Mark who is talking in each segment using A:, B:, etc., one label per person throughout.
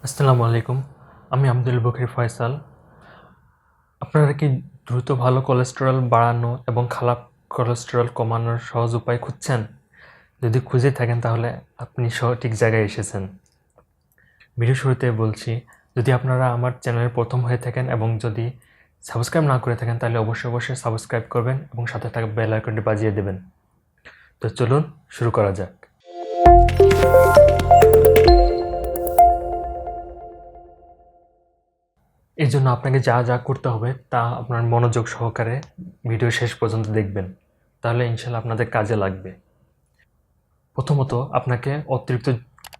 A: আসসালামু আলাইকুম। আমি আব্দুল বকির ফয়সাল। আপনারা কি দ্রুত ভালো কোলেস্টেরল বাড়ানো এবং খারাপ কোলেস্টেরল কমানোর সহজ উপায় খুঁজছেন? যদি খুঁজে থাকেন তাহলে আপনি সঠিক জায়গায় এসেছেন। ভিডিও শুরুতে বলছি, যদি আপনারা আমার চ্যানেলে প্রথম হয়ে থাকেন এবং যদি সাবস্ক্রাইব না করে থাকেন তাহলে অবশ্যই সাবস্ক্রাইব করবেন এবং সাথে থাকা বেল আইকনটি বাজিয়ে দেবেন। তো চলুন শুরু করা যাক। এর জন্য আপনাকে যা যা করতে হবে তা আপনার মনোযোগ সহকারে ভিডিও শেষ পর্যন্ত দেখবেন, তাহলে ইনশাল্লাহ আপনাদের কাজে লাগবে। প্রথমত আপনাকে অতিরিক্ত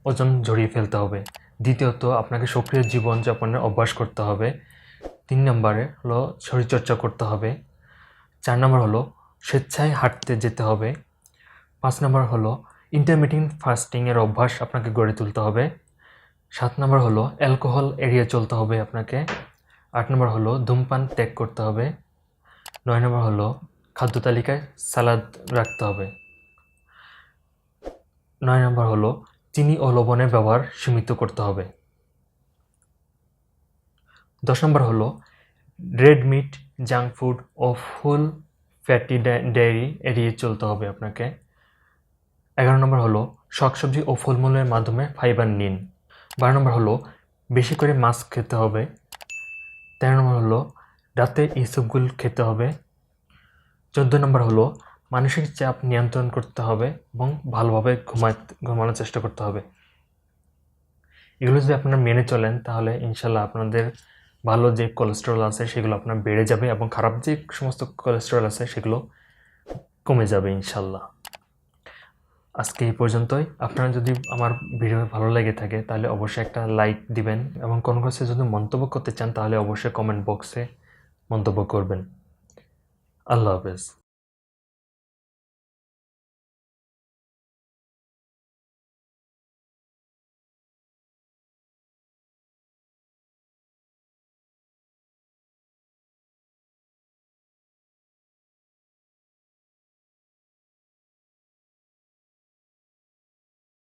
A: ওজন ঝরিয়ে ফেলতে হবে। দ্বিতীয়ত আপনাকে সক্রিয় জীবনযাপনের অভ্যাস করতে হবে। 3 নম্বরে হলো শরীরচর্চা করতে হবে। 4 নম্বর হলো স্বেচ্ছায় হাঁটতে যেতে হবে। 5 নম্বর হলো ইন্টারমিটেন্ট ফাস্টিংয়ের অভ্যাস আপনাকে গড়ে তুলতে হবে। 7 নম্বর হলো অ্যালকোহল এড়িয়ে চলতে হবে আপনাকে। 8 নম্বর হলো ধূমপান ত্যাগ করতে হবে। 9 নম্বর হলো খাদ্য তালিকায় সালাদ রাখতে হবে। 9 নম্বর হলো চিনি ও লবণের ব্যবহার সীমিত করতে হবে। 10 নম্বর হলো রেড মিট, জাঙ্ক ফুড ও ফুল ফ্যাটি ডেয়ারি এড়িয়ে চলতে হবে আপনাকে। 11 নম্বর হলো শাকসবজি ও ফলমূলের মাধ্যমে ফাইবার নিন। 12 নম্বর হলো বেশি করে মাছ খেতে হবে। 13 নম্বর হলো রাতে ইসবগুল খেতে হবে। 14 নম্বর হলো মানসিক চাপ নিয়ন্ত্রণ করতে হবে এবং ভালোভাবে ঘুমানোর চেষ্টা করতে হবে। এগুলো যদি আপনারা মেনে চলেন তাহলে ইনশাল্লাহ আপনাদের ভালো যে কোলেস্টেরল আছে সেগুলো আপনার বেড়ে যাবে এবং খারাপ যে সমস্ত কোলেস্টেরল আছে সেগুলো কমে যাবে ইনশাল্লাহ। আজকে এই পর্যন্তই। আপনারা যদি আমার ভিডিও ভালো লেগে থাকে তাহলে অবশ্যই একটা লাইক দিবেন এবং কোনো কিছু যদি মন্তব্য করতে চান তাহলে অবশ্যই কমেন্ট বক্সে মন্তব্য করবেন। আল্লাহ হাফেজ।